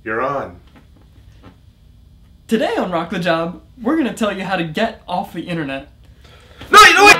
You're on. Today on Rock the Job, we're going to tell you how to get off the internet. No, you know what?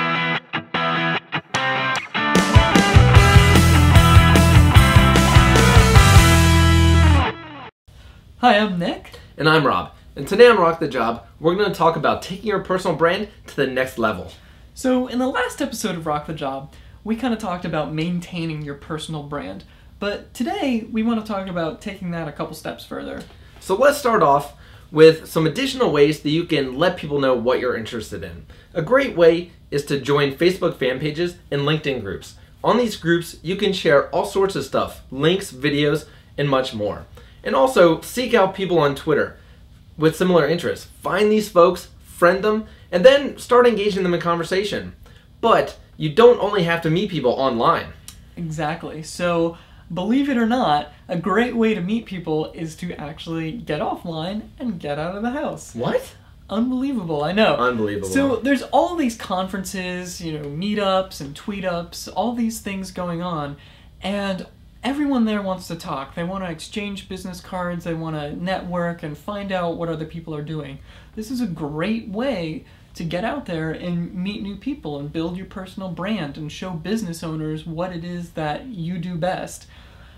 Hi, I'm Nick. And I'm Rob. And today on Rock the Job, we're going to talk about taking your personal brand to the next level. So in the last episode of Rock the Job, we kind of talked about maintaining your personal brand. But today, we want to talk about taking that a couple steps further. So let's start off with some additional ways that you can let people know what you're interested in. A great way is to join Facebook fan pages and LinkedIn groups. On these groups, you can share all sorts of stuff, links, videos, and much more. And also, seek out people on Twitter with similar interests. Find these folks, friend them, and then start engaging them in conversation. But you don't only have to meet people online. Exactly. So, believe it or not, a great way to meet people is to actually get offline and get out of the house. What? Unbelievable, I know. Unbelievable. So there's all these conferences, meetups and tweetups, all these things going on, and everyone there wants to talk. They want to exchange business cards, they want to network and find out what other people are doing. This is a great way to get out there and meet new people and build your personal brand and show business owners what it is that you do best.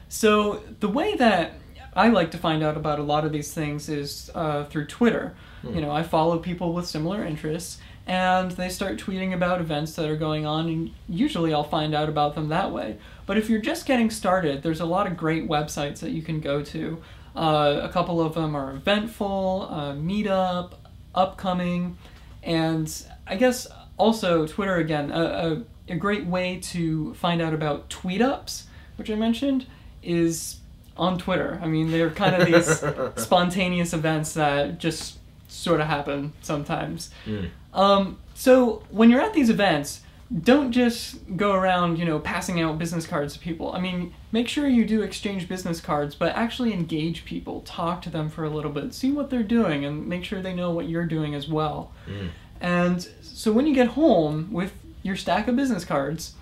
So the way that I like to find out about a lot of these things is through Twitter. I follow people with similar interests, and they start tweeting about events that are going on, and usually I'll find out about them that way. But if you're just getting started, there's a lot of great websites that you can go to. A couple of them are Eventful, Meetup, Upcoming, and I guess also Twitter again, a great way to find out about tweet-ups, which I mentioned, is on Twitter. I mean, they're kind of these spontaneous events that just sort of happen sometimes. So when you're at these events, don't just go around, passing out business cards to people. I mean, make sure you do exchange business cards, but actually engage people, talk to them for a little bit, see what they're doing, and make sure they know what you're doing as well. And so when you get home with your stack of business cards,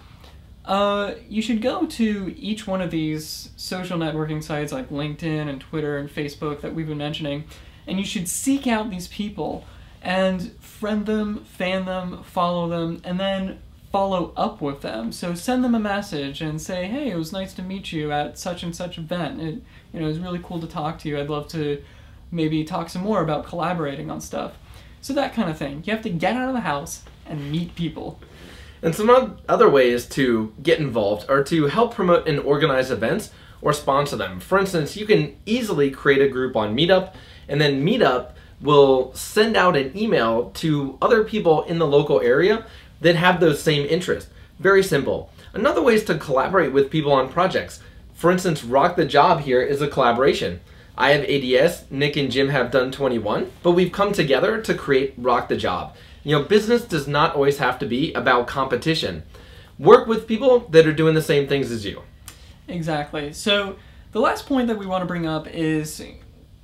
you should go to each one of these social networking sites like LinkedIn and Twitter and Facebook that we've been mentioning, and you should seek out these people and friend them, fan them, follow them, and then follow up with them. So send them a message and say, hey, it was nice to meet you at such and such event. It was really cool to talk to you. I'd love to maybe talk some more about collaborating on stuff. So that kind of thing. You have to get out of the house and meet people. And some other ways to get involved are to help promote and organize events or sponsor them. For instance, you can easily create a group on Meetup, and then Meetup will send out an email to other people in the local area that have those same interests. Very simple. Another way is to collaborate with people on projects. For instance, Rock the Job here is a collaboration. I have ADS, Nick and Jim have done 21, but we've come together to create Rock the Job. Business does not always have to be about competition. Work with people that are doing the same things as you. Exactly. So the last point that we want to bring up is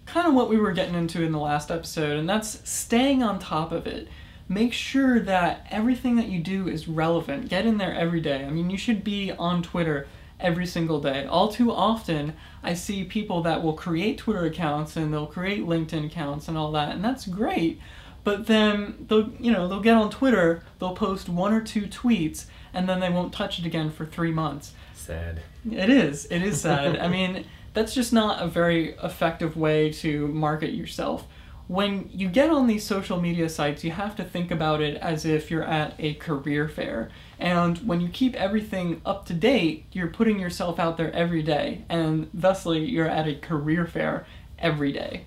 kind of what we were getting into in the last episode, and that's staying on top of it. Make sure that everything that you do is relevant. Get in there every day. I mean, you should be on Twitter every single day. All too often, I see people that will create Twitter accounts and they'll create LinkedIn accounts and all that, and that's great. But then they'll get on Twitter, they'll post 1 or 2 tweets, and then they won't touch it again for 3 months. Sad. It is sad. I mean, that's just not a very effective way to market yourself. When you get on these social media sites, you have to think about it as if you're at a career fair. And when you keep everything up to date, you're putting yourself out there every day, and thusly you're at a career fair every day.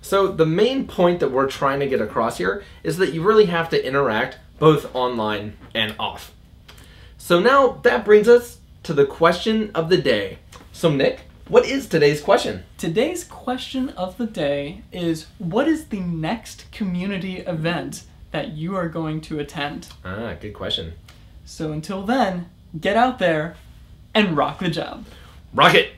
So the main point that we're trying to get across here is that you really have to interact both online and off. So now that brings us to the question of the day. So Nick, what is today's question? Today's question of the day is, what is the next community event that you are going to attend? Good question. So until then, get out there and rock the job. Rock it!